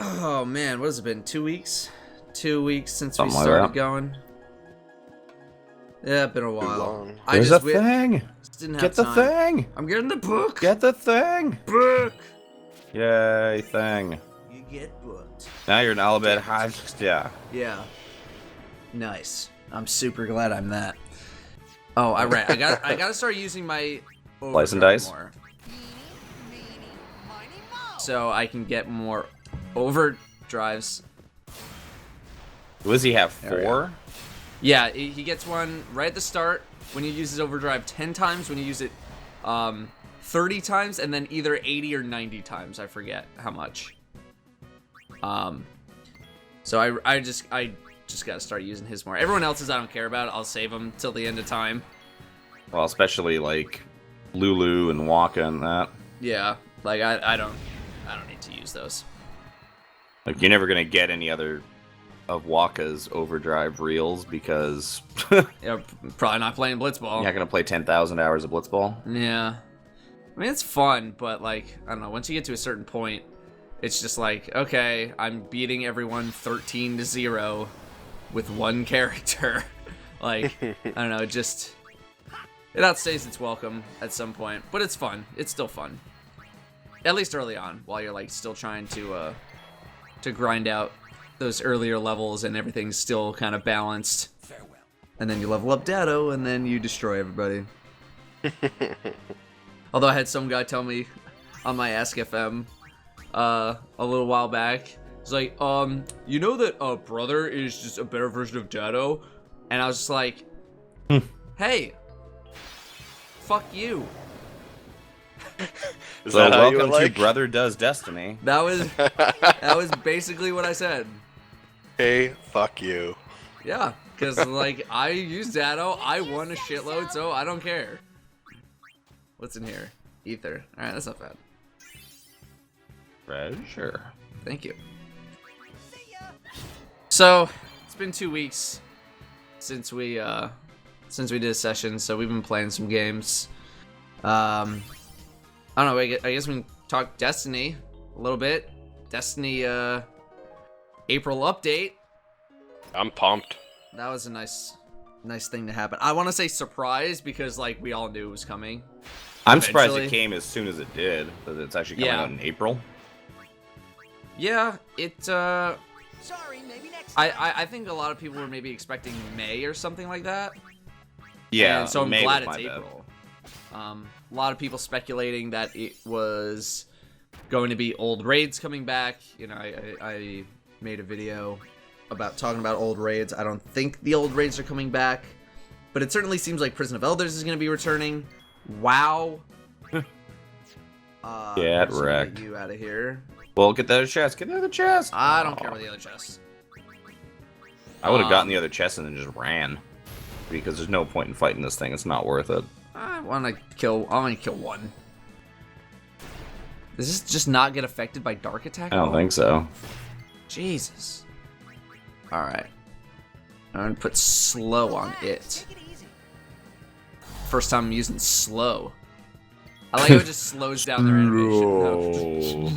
Oh man, what has it been? 2 weeks? 2 weeks since Something we like started that. going. Yeah, it's been a while. long. There's a thing. Just didn't have Get the time. thing. I'm getting the book. Get the thing. book. Yay, thing. You get booked. Now you're an al-bhed hive. Yeah. Yeah. Nice. I'm super glad I'm that. Oh, I ran. I gotta start using my Slice and overdrive dice? more, so I can get more overdrives. What does he have? There we 4? Yeah, he gets one right at the start when you use his overdrive 10 times, when you use it 30 times, and then either 80 or 90 times. I forget how much. So I just gotta start using his more. Everyone else's I don't care about. I'll save them till the end of time. Well, especially like Lulu and Waka and that. Yeah, like I don't need to use those. Like you're never gonna get any other of Waka's overdrive reels because Yeah, probably not playing Blitzball. you're not gonna play 10,000 hours of Blitzball. Yeah. I mean, it's fun, but, like, I don't know, once you get to a certain point, it's just like, okay, I'm beating everyone 13-0 with one character. Like, I don't know, it outstays its welcome at some point, but it's fun. It's still fun. At least early on, while you're, like, still trying to grind out those earlier levels and everything's still kind of balanced. Farewell. And then you level up Datto, and then you destroy everybody. Although I had some guy tell me on my Ask FM a little while back, he's like, you know that Brother is just a better version of Datto? And I was just like, hey, fuck you. Is So that how you welcome were to like? Brother Does Destiny. That was basically what I said. Hey, fuck you. Yeah, because, like, I used Datto, I won a shitload, so I don't care. What's in here? Ether. Alright, that's not bad. Treasure. Thank you. So, it's been 2 weeks since we did a session, so we've been playing some games. I don't know, I guess we can talk Destiny a little bit. Destiny, April update. I'm pumped. That was a nice thing to happen. I want to say surprise because, like, we all knew it was coming. I'm surprised Eventually. it came as soon as it did, that it's actually coming Yeah. out in April. Yeah, it, Sorry, maybe next time. I think a lot of people were maybe expecting May or something like that. Yeah, And so I'm May glad was it's my bad. April. A lot of people speculating that it was going to be old raids coming back. You know, I made a video about talking about old raids. I don't think the old raids are coming back, but it certainly seems like Prison of Elders is going to be returning. WoW. Get I'm just gonna wrecked. Get you out of here. Well, get the other chest. Get the other chest. I don't care Aw. about the other chests. I would have gotten the other chest and then just ran. Because there's no point in fighting this thing. It's not worth it. I want to kill one. Does this just not get affected by dark attack? I don't think so. Jesus. Alright. I'm gonna put slow on it. Take it easy. First time I'm using slow. I like how it just slows down their animation. Slow.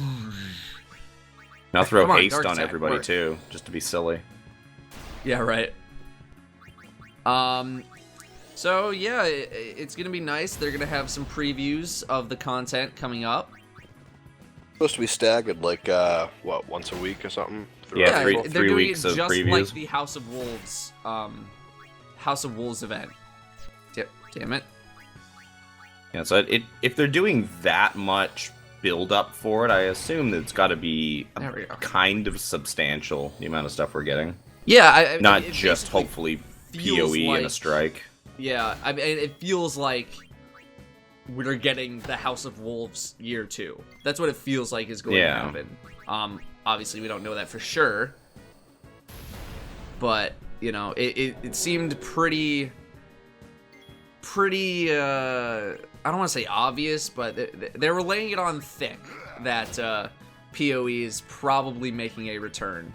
Now throw Come on, haste dark on attack, everybody work. too, just to be silly. Yeah, right. So yeah, it's gonna be nice. They're gonna have some previews of the content coming up. Supposed to be staggered, like, what, once a week or something? Yeah, April? they're three doing weeks it of just previews. like the House of Wolves event. Damn it. Yeah, so if they're doing that much build up for it, I assume that it's got to be There we go. kind of substantial, the amount of stuff we're getting. Yeah, Not it just basically hopefully feels PoE and a like- strike. Yeah, I mean, it feels like we're getting the House of Wolves year 2. That's what it feels like is going Yeah. to happen. Obviously we don't know that for sure, but you know, it seemed pretty. I don't want to say obvious, but they were laying it on thick that PoE is probably making a return.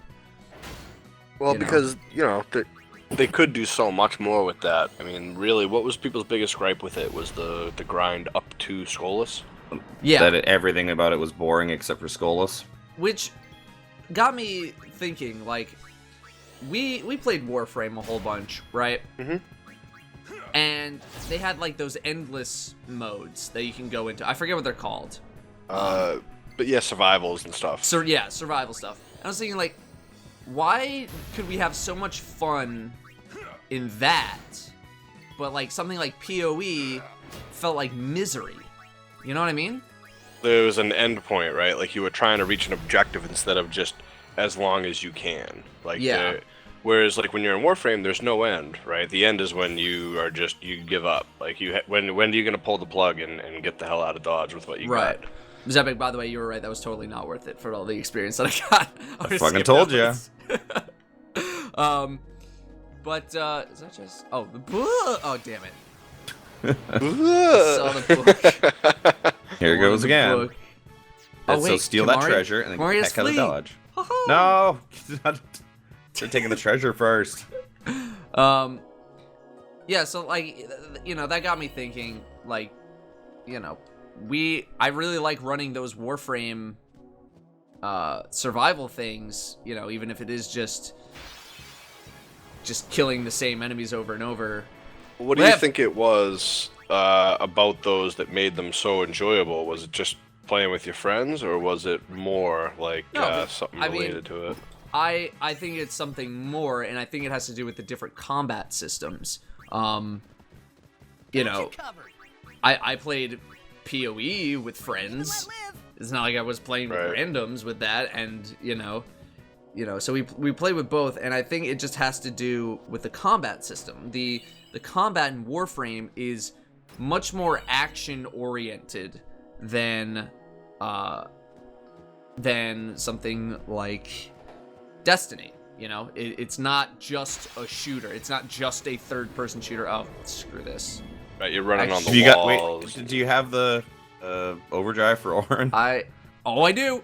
Well, You know. because, you know, they could do so much more with that. I mean, really, what was people's biggest gripe with it was the grind up to Skolas. Yeah, That everything about it was boring except for Skolas. which got me thinking, like, we played Warframe a whole bunch, right? Mm-hmm. And they had, like, those endless modes that you can go into. I forget what they're called. But yeah, survivals and stuff. So, yeah, survival stuff. And I was thinking, like, why could we have so much fun in that, but, like, something like PoE felt like misery? You know what I mean? There was an end point, right? Like, you were trying to reach an objective instead of just as long as you can. Like, yeah. Whereas, like, when you're in Warframe, there's no end, right? The end is when you are just, you give up. Like, when are you going to pull the plug and get the hell out of Dodge with what you got? Zepic, by the way, you were right. That was totally not worth it for all the experience that I got. I fucking told you. But, is that just... Oh, oh, damn it. Saw the book. Here it goes again. Book. Oh, wait, so steal that treasure and then get the heck out of Dodge. No! They're taking the treasure first. Yeah, so, like, you know, that got me thinking, like, you know, I really like running those Warframe survival things, you know, even if it is just killing the same enemies over and over. What do you think it was about those that made them so enjoyable? Was it just playing with your friends, or was it more like something related to it? I think it's something more, and I think it has to do with the different combat systems. You know, I played PoE with friends. It's not like I was playing with randoms with that, and you know, so we play with both, and I think it just has to do with the combat system. The combat in Warframe is much more action oriented than something like Destiny. You know, it's not just a shooter. It's not just a third-person shooter. Oh, screw this. Right, you're running on the walls. Do you have the overdrive for Orin? I do.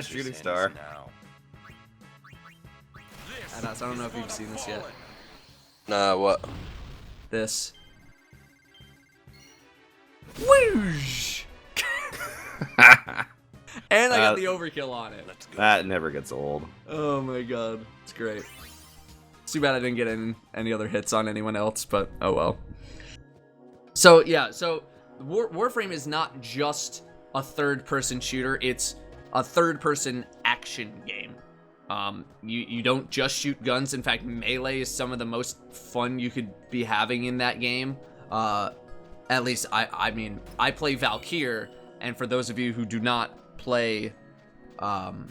Shooting star. I don't know if you've seen this yet. Nah, what? This. Whoosh! And I got the overkill on it. That never gets old. Oh my god, it's great. It's too bad I didn't get any other hits on anyone else, but oh well. So yeah, so Warframe is not just a third-person shooter; it's a third-person action game. You don't just shoot guns. In fact, melee is some of the most fun you could be having in that game. At least I mean, I play Valkyr, and for those of you who do not play Warframe,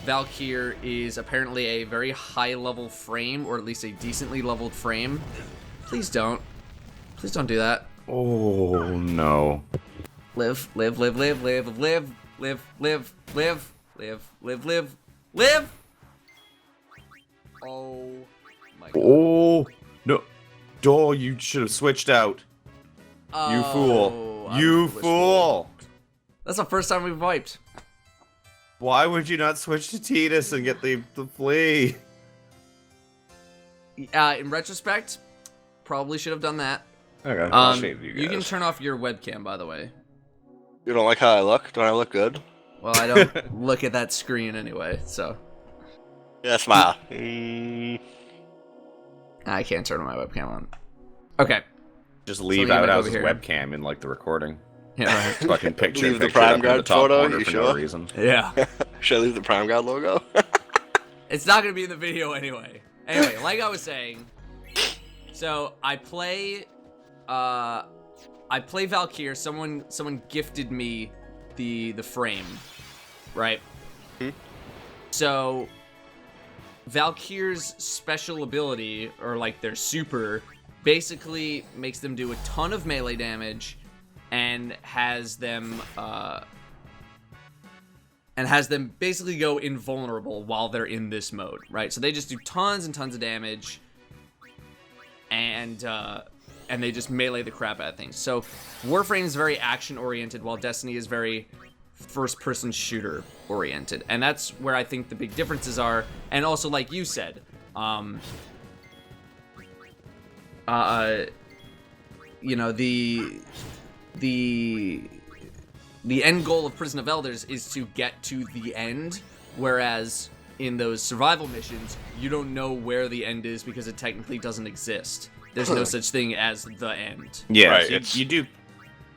Valkyr is apparently a very high-level frame, or at least a decently leveled frame. Please don't do that. Oh no. Live. Oh my god. Oh no. Oh, you should have switched out. You fool. You fool. That's the first time we've wiped. Why would you not switch to Tidus and get the flea? In retrospect, probably should have done that. Okay. You can turn off your webcam, by the way. You don't like how I look? Don't I look good? Well, I don't look at that screen anyway, so. Yeah, smile. I can't turn my webcam on. Okay. Just leave out his webcam in like the recording. Yeah, right. Fucking picture. Leave the Prime Guard photo. You sure? No reason. Yeah. Should I leave the Prime Guard logo? It's not gonna be in the video anyway. Anyway, like I was saying, so I play Valkyr. Someone gifted me the frame, right? So Valkyr's special ability, or like their super, basically makes them do a ton of melee damage and has them basically go invulnerable while they're in this mode, right? So they just do tons and tons of damage, and they just melee the crap out of things. So Warframe is very action-oriented, while Destiny is very first-person shooter-oriented, and that's where I think the big differences are. And also, like you said, you know, the the end goal of Prison of Elders is to get to the end, whereas in those survival missions, you don't know where the end is because it technically doesn't exist. There's no such thing as the end. Yeah, Right, so you do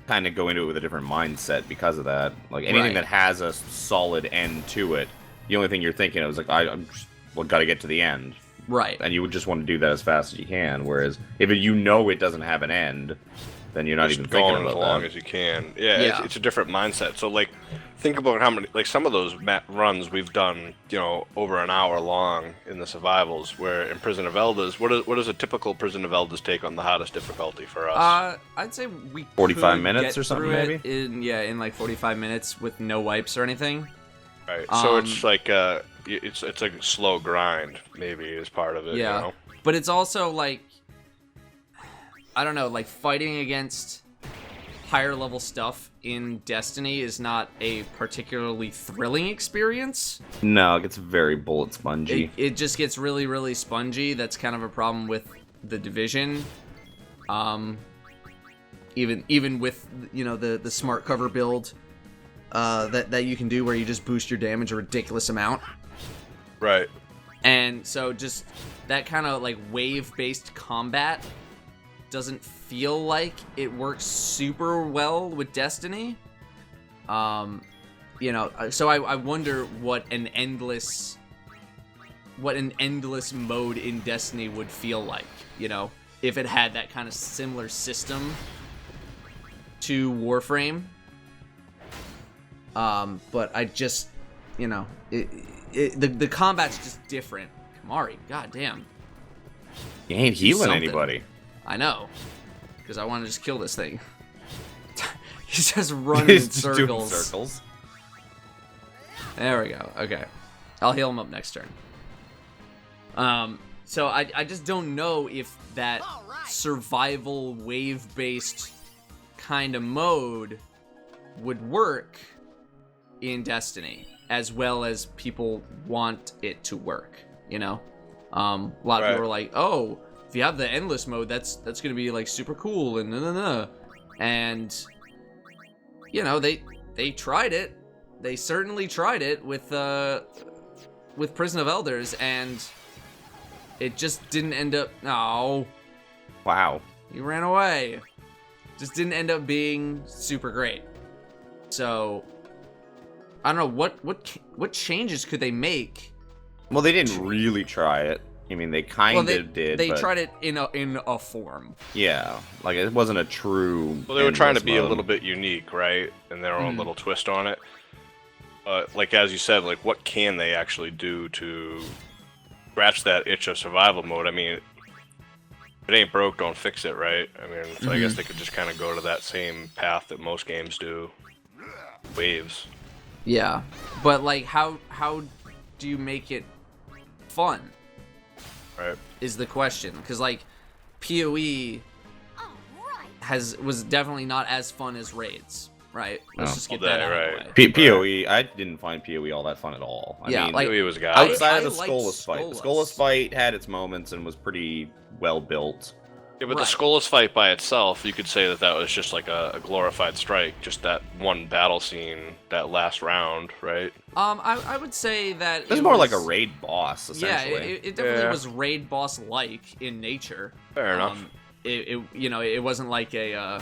kind of go into it with a different mindset because of that. Like anything that has a solid end to it, the only thing you're thinking of is like, I'm just, got to get to the end. Right. And you would just want to do that as fast as you can. Whereas if you know it doesn't have an end, then you're not Just even thinking going about as long that. as you can. Yeah. It's a different mindset. So like, think about how many, like some of those runs we've done, over an hour long in the survivals. Where in Prison of Elders, what does a typical Prison of Elders take on the hardest difficulty for us? I'd say we 45 could minutes get or something, through it maybe? in like 45 minutes with no wipes or anything. Right. So it's like it's a slow grind, maybe, is part of it. Yeah. But it's also like, I don't know, like fighting against higher level stuff in Destiny is not a particularly thrilling experience. No, it gets very bullet spongy. It just gets really, really spongy. That's kind of a problem with the Division. Even with the smart cover build that you can do where you just boost your damage a ridiculous amount. Right. And so just that kind of like wave-based combat doesn't feel like it works super well with Destiny. So I wonder what an endless mode in Destiny would feel like, if it had that kind of similar system to Warframe. But I just, the combat's just different. Kamari, goddamn. You ain't healing Something. anybody. I know, because I want to just kill this thing. He's just running in circles. Doing circles. There we go. Okay, I'll heal him up next turn. So I just don't know if that survival wave-based kind of mode would work in Destiny as well as people want it to work. A lot of people are like, oh, if you have the endless mode, that's gonna be like super cool and and they tried it. They certainly tried it with Prison of Elders, and it just didn't end up. No, Wow. he ran away. Just didn't end up being super great. So I don't know what changes could they make. Well, they didn't really try it. I mean, they kind of did. They but tried it in a form. Yeah, like it wasn't a true. Well, they were trying to be endless a mode. little bit unique, right? And their own little twist on it. Like as you said, like what can they actually do to scratch that itch of survival mode? I mean, if it ain't broke, don't fix it, right? I mean, so I guess they could just kind of go to that same path that most games do. Waves. Yeah, but like, how do you make it fun? Right. Is the question, because like PoE was definitely not as fun as raids, right? Let's just get that out of the way. PoE, I didn't find PoE all that fun at all. I mean, PoE was god. outside of the liked Skolas fight. The Skolas. Skolas fight had its moments and was pretty well built. Yeah, but Right. the Skolas fight by itself, you could say that was just like a glorified strike, just that one battle scene, that last round, right? I would say that It was it more was, like a raid boss, Yeah, essentially. it definitely Yeah. was raid boss like in nature. Fair enough. It wasn't like a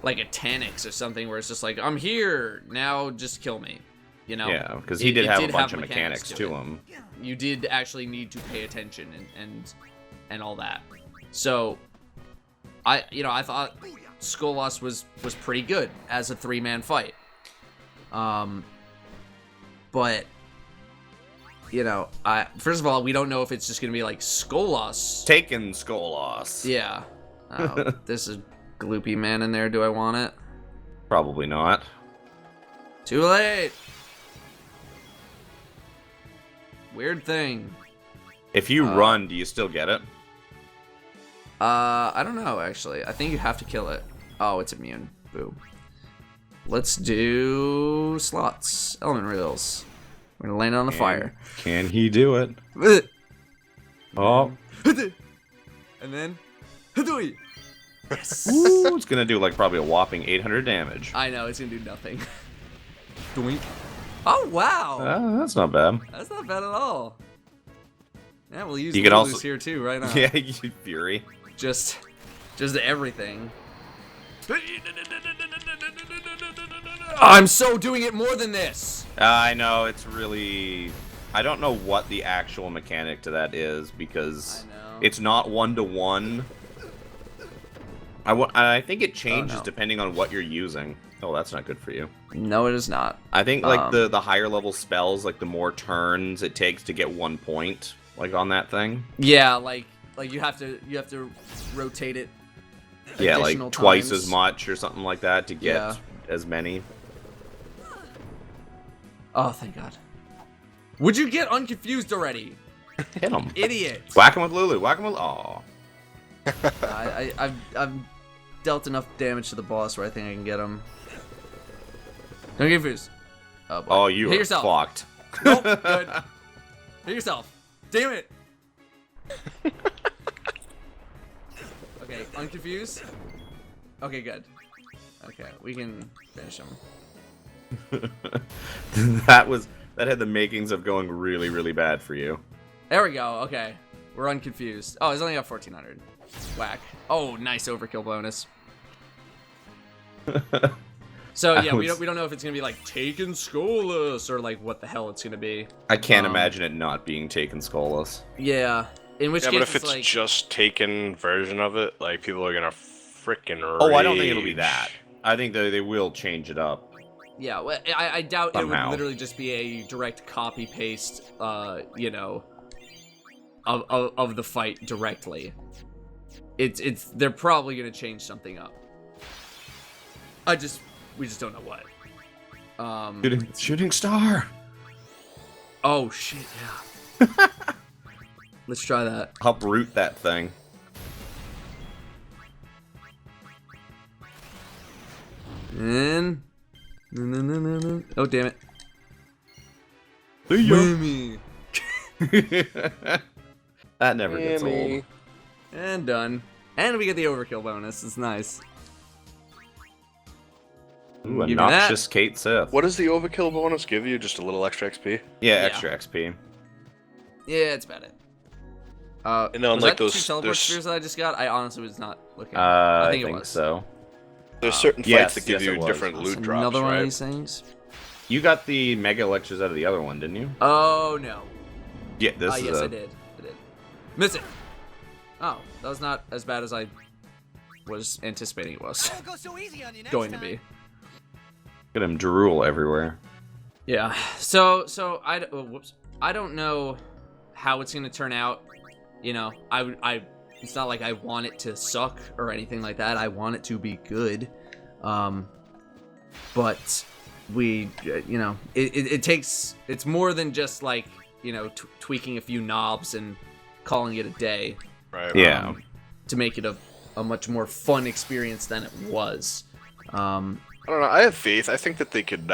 Tanix or something where it's just like, I'm here now, just kill me. Yeah, because he did have a bunch of mechanics to it. him. You did actually need to pay attention and all that. So I thought Skolas was pretty good as a 3-man fight. But first of all, we don't know if it's just gonna be like Skolas. Taken Skolas. Yeah. Oh, this is gloopy man in there. Do I want it? Probably not. Too late. Weird thing. If you run, do you still get it? I don't know, actually. I think you have to kill it. Oh, it's immune. Boo. Let's do slots. Element reels. We're gonna land it on the fire. Can he do it? Oh. And then... Yes. Ooh, it's gonna do like probably a whopping 800 damage. I know, it's gonna do nothing. Doink. Oh, wow. That's not bad. That's not bad at all. Yeah, we'll use You can Lulu's also here too, right now. Yeah, you Fury. Just everything. I'm so doing it more than this. I know, it's really... I don't know what the actual mechanic to that is, because it's not one-to-one. I think it changes depending on what you're using. Oh, that's not good for you. No, it is not. I think, like, the higher level spells, like, the more turns it takes to get 1 point, like, on that thing. Yeah, like you have to rotate it. Yeah, like, times. twice as much or something like that to get as many. Oh, thank God. Would you get unconfused already? Hit him. Idiot. Whack him with Lulu. Whack him with... Aw. I've dealt enough damage to the boss where I think I can get him. Don't get confused. Oh, boy. Oh, you Hit are yourself. fucked. Nope, good. Hit yourself. Damn it. Okay, unconfused. Okay, good. Okay, we can finish him. That had the makings of going really, really bad for you. There we go. Okay, we're unconfused. Oh, he's only got 1400. Whack. Oh, nice overkill bonus. So yeah, we don't know if it's gonna be like Taken Skolas or like what the hell it's gonna be. I can't imagine it not being Taken Skolas. Yeah. In which case, but if it's like... just Taken version of it, like people are gonna freaking rage. Oh, I don't think it'll be that. I think they will change it up. Yeah, well, I doubt Somehow. it would literally just be a direct copy paste, you know, of the fight directly. They're probably gonna change something up. We just don't know what. Shooting star. Oh shit, yeah. Let's try that. Uproot that thing. And no. Oh damn it. See ya. Whammy. That never gets old. And done. And we get the overkill bonus. It's nice. Ooh, Give me obnoxious Kate Sith. What does the overkill bonus give you? Just a little extra XP? Yeah, extra XP. Yeah, it's about it. And then, was like, that those- 2 teleport there's- spheres that I just got? I honestly was not looking. I think it think was. so. There's certain fights yes, that give yes, it you was. different That's loot drops, another one of right? these things. You got the Mega Lectures out of the other one, didn't you? Oh no. Yeah, this is Yes, I did. Miss it. Oh, that was not as bad as I was anticipating it was Won't go so easy on you next going to time. be. Look at him drool everywhere. Yeah. So I don't know how it's gonna turn out. You know, it's not like I want it to suck or anything like that. I want it to be good. But we, you know, it takes, it's more than just like, you know, tweaking a few knobs and calling it a day. Right. Yeah. To make it a much more fun experience than it was. I don't know. I have faith. I think that they could,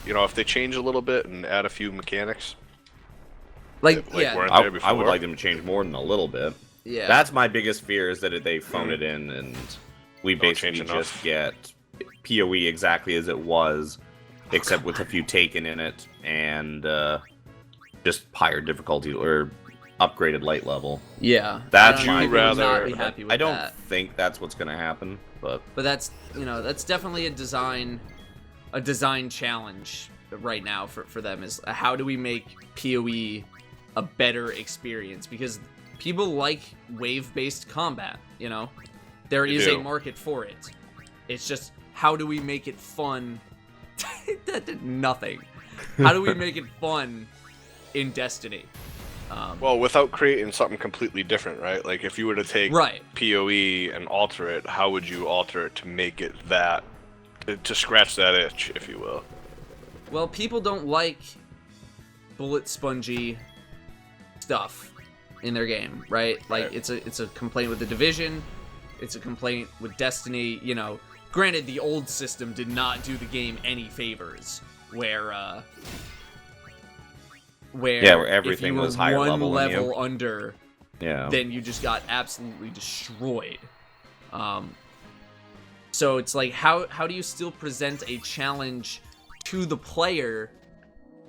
you know, if they change a little bit and add a few mechanics. Like yeah. weren't I there before. would like them to change more than a little bit. Yeah. That's my biggest fear, is that they phone it in and we Don't basically change just enough. get PoE exactly as it was, except with a few Taken in it and just higher difficulty or upgraded light level. Yeah. That's I don't know, my people would not rather- be happy with I don't that. think that's what's gonna happen, but But that's definitely a design challenge right now for them, is how do we make PoE a better experience, because people like wave-based combat, you know? There They is do. a market for it. It's just, how do we make it fun? That did nothing. How do we make it fun in Destiny? Well, without creating something completely different, right? Like, if you were to take Right. PoE and alter it, how would you alter it to make it that, to scratch that itch, if you will? Well, people don't like bullet spongy stuff in their game, right? Like, Right. it's a complaint with the Division, it's a complaint with Destiny, you know. Granted, the old system did not do the game any favors, where where everything if you were was higher one level than you. level under, yeah. then you just got absolutely destroyed. So it's like, how do you still present a challenge to the player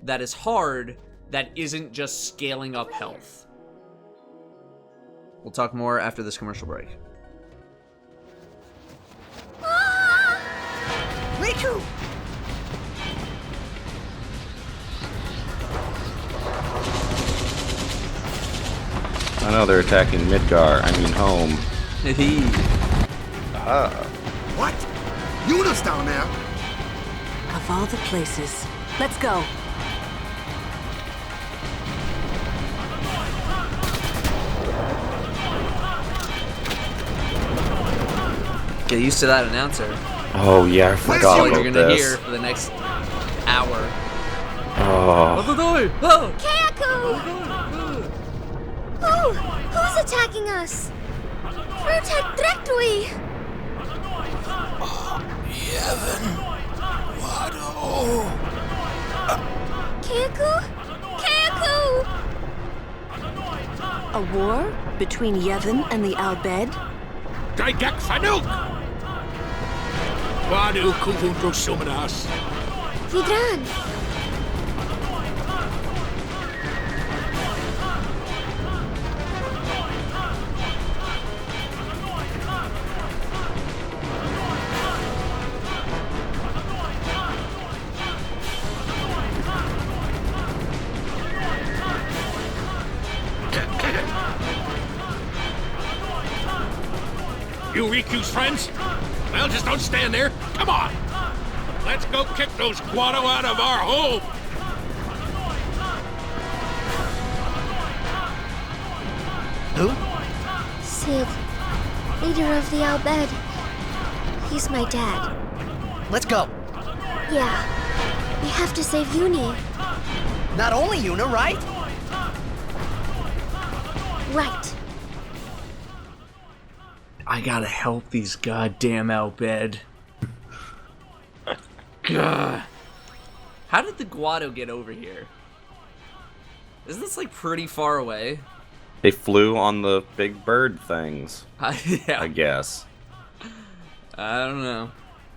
that is hard, that isn't just scaling up health? We'll talk more after this commercial break. Riku! I know they're attacking Midgar. I mean, home. What? Yuna's down there? Of all the places. Let's go. Get used to that announcer. Oh yeah, I That's forgot all about you're gonna this. hear for the next hour. Oh. Oh. Keiko! Oh, who's attacking us? Protect directly! Keiko? Keiko! A war between Yevon and the al-bhed? Daigek Fanuk! Wadu Kukunto Sumanas. Vidran! You Riku's friends? Well, just don't stand there. Come on. Let's go kick those Guado out of our home. Sid, leader of the al-bhed. He's my dad. Let's go. Yeah, we have to save Uni. Not only Yuna, right? Right. I gotta help these goddamn al-bhed. God. How did the Guado get over here? Isn't this like pretty far away? They flew on the big bird things, Yeah. I guess. I don't know.